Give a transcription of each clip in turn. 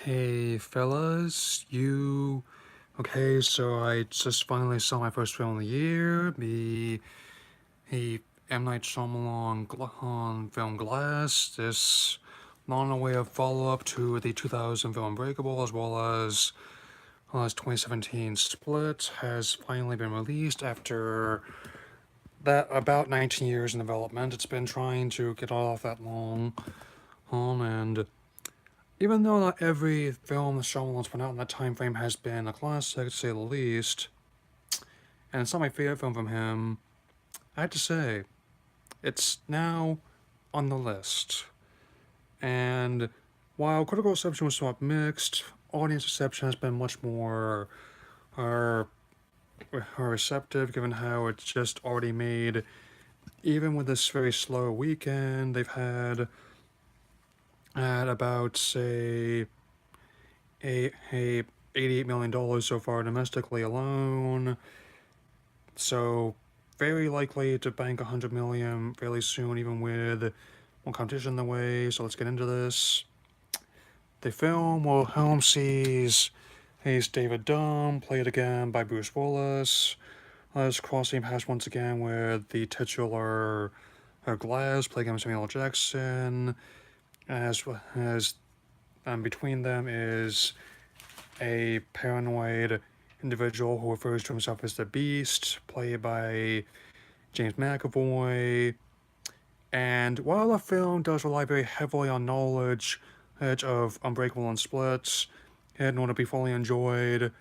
Hey fellas, okay? So I just finally saw my first film of the year, the M Night Shyamalan film Glass. This long-awaited follow-up to the 2000 film Unbreakable, as 2017 Split, has finally been released after that about 19 years in development. It's been trying to get off that long, and even though not every film that Shyamalan's put out in that time frame has been a classic, to say the least, and it's not my favorite film from him, I have to say, it's now on the list. And while critical reception was somewhat mixed, audience reception has been much more uh, receptive, given how it's just already made. Even with this very slow weekend, they've had at about, say, a $88 million so far domestically alone. So very likely to bank 100 million fairly soon, even with more competition in the way. So let's get into this. The film, well, Helm sees David Dunn, played again by Bruce Willis. Let's crossing paths once again with the titular Glass, played again by Samuel L. Jackson. As between them is a paranoid individual who refers to himself as the Beast, played by James McAvoy. And while the film does rely very heavily on knowledge of Unbreakable and Splits, in order to be fully enjoyed,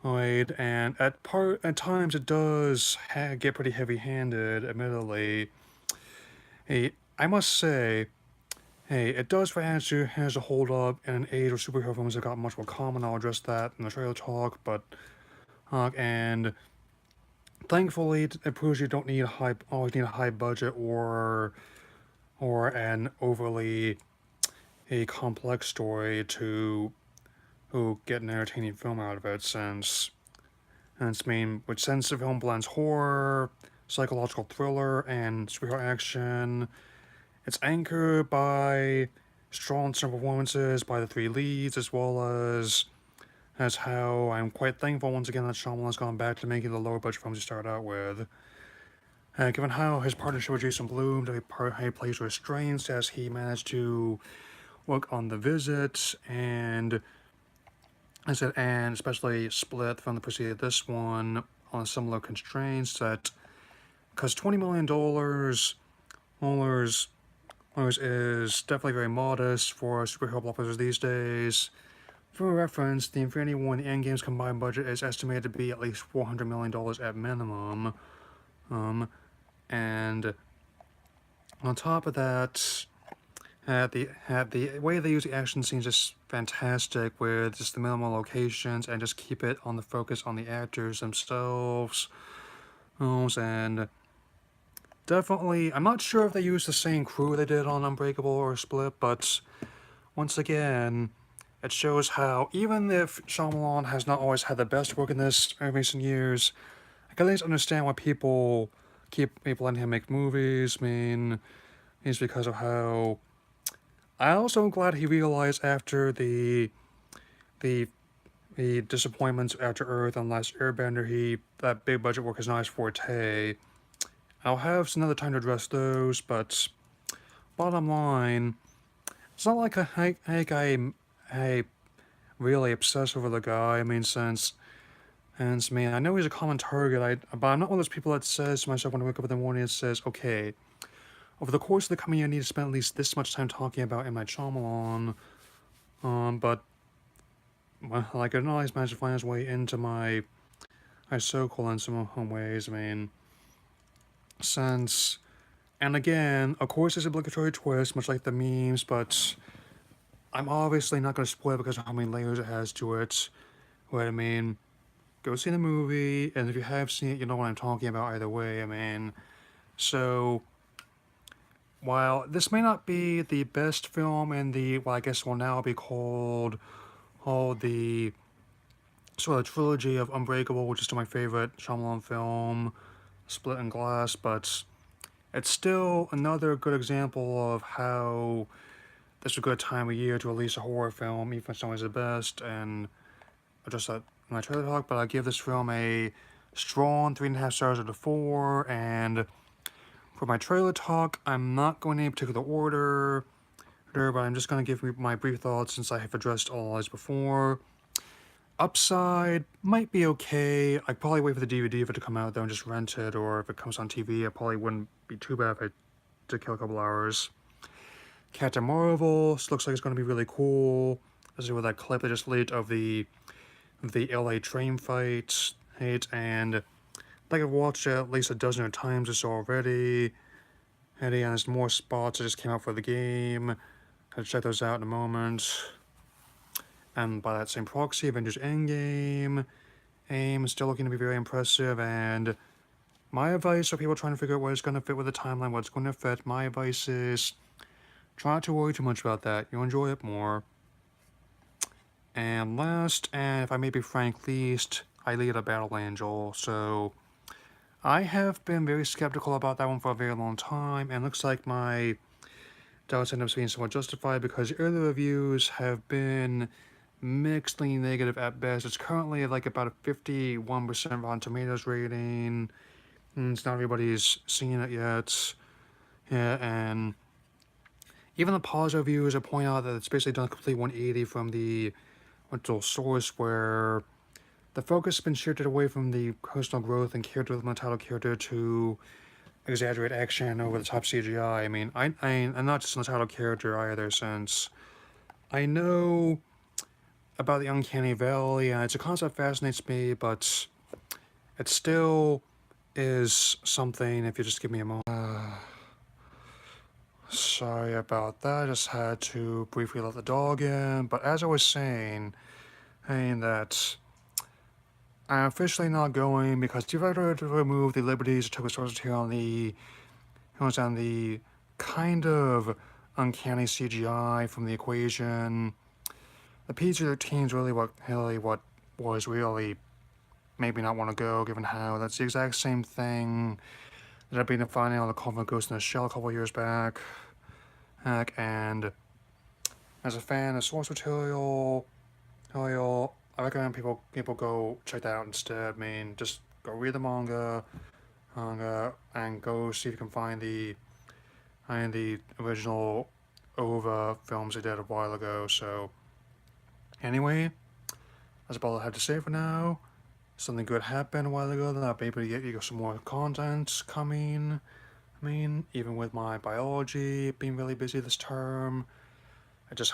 right, and at times it does get pretty heavy-handed, admittedly. I must say, it does manage to hold up in an age where superhero films have gotten much more common. I'll address that in the trailer talk, but and thankfully it proves you don't need always need a high budget or an overly a complex story to get an entertaining film out of it, since the film blends horror, psychological thriller, and superhero action. It's anchored by strong performances by the three leads, as well as how I'm quite thankful once again that Shyamalan's gone back to making the lower budget films he started out with. Given how his partnership with Jason Blum, he plays restraints as he managed to work on The Visit and especially Split from the preceding this one on similar constraints, that because $20 million is definitely very modest for superhero blockbusters these days. For reference, the Infinity War and the Endgame's combined budget is estimated to be at least $400 million at minimum. And on top of that, the way they use the action scenes is fantastic, with just the minimal locations and just keep it on the focus on the actors themselves. And definitely, I'm not sure if they used the same crew they did on Unbreakable or Split, but once again, it shows how even if Shyamalan has not always had the best work in this in recent years, I can at least understand why people keep letting him make movies. I mean, it's because of how. I also am glad he realized after the the disappointments after Earth and Last Airbender, that big budget work is not his forte. I'll have some other time to address those, but bottom line, it's not like I really obsessed over the guy. I mean, I know he's a common target. But I'm not one of those people that says to myself when I wake up in the morning and says, okay, over the course of the coming year, I need to spend at least this much time talking about M. Night Shyamalan. But like, it always managed to find his way into my circle in some ways. I mean, since, and again, of course, there's obligatory twist, much like the memes, but I'm obviously not going to spoil it because of how many layers it has to it. What I mean, go see the movie, and if you have seen it, you know what I'm talking about either way. I mean, so while this may not be the best film in the, well, I guess will now be called, the sort of trilogy of Unbreakable, which is still my favorite Shyamalan film, Split and Glass, but it's still another good example of how it's a good time of year to release a horror film, even if it's not always the best, and address that in my trailer talk, but I give this film a strong 3.5 stars out of 4, and for my trailer talk, I'm not going in any particular order, but I'm just going to give my brief thoughts since I have addressed all these before. Upside might be okay. I'd probably wait for the DVD for it to come out though and just rent it, or if it comes on TV, it probably wouldn't be too bad if I did kill a couple hours. Captain Marvel looks like it's going to be really cool, especially with that clip they just leaked of the LA train fight, and like I've watched it at least a dozen or times or so already. And there's more spots that just came out for the game. I'll check those out in a moment. And by that same proxy, Avengers Endgame, AIM is still looking to be very impressive, and my advice for people trying to figure out where it's going to fit with the timeline, what's going to fit, my advice is try not to worry too much about that. You'll enjoy it more. And last, and if I may be frank, least, I lead a Battle Angel, so I have been very skeptical about that one for a very long time, and looks like my doubts end up being somewhat justified because early reviews have been mixedly negative at best. It's currently like about a 51% Rotten Tomatoes rating. It's not everybody's seen it yet. Yeah, and even the positive reviews are pointing out that it's basically done a complete 180 from the original source, where the focus has been shifted away from the personal growth and character development title character to exaggerate action over the top CGI. I mean, I'm not just an title character either, since I know about the Uncanny Valley, and it's a concept that fascinates me, but it still is something. If you just give me a moment. Sorry about that, I just had to briefly let the dog in, but as I was saying that I'm officially not going because director to remove the liberties it took with source material on the kind of uncanny CGI from the equation. The PG-13 is really what was really made me not want to go, given how that's the exact same thing that I've been finding on the Call of Ghost in the Shell a couple years back. And as a fan of source material, I recommend people go check that out instead. I mean, just go read the manga, and go see if you can find the original OVA films they did a while ago. So anyway, that's about all I have to say for now. Something good happened a while ago that I'll be able to get you some more content coming. I mean, even with my biology being really busy this term, I just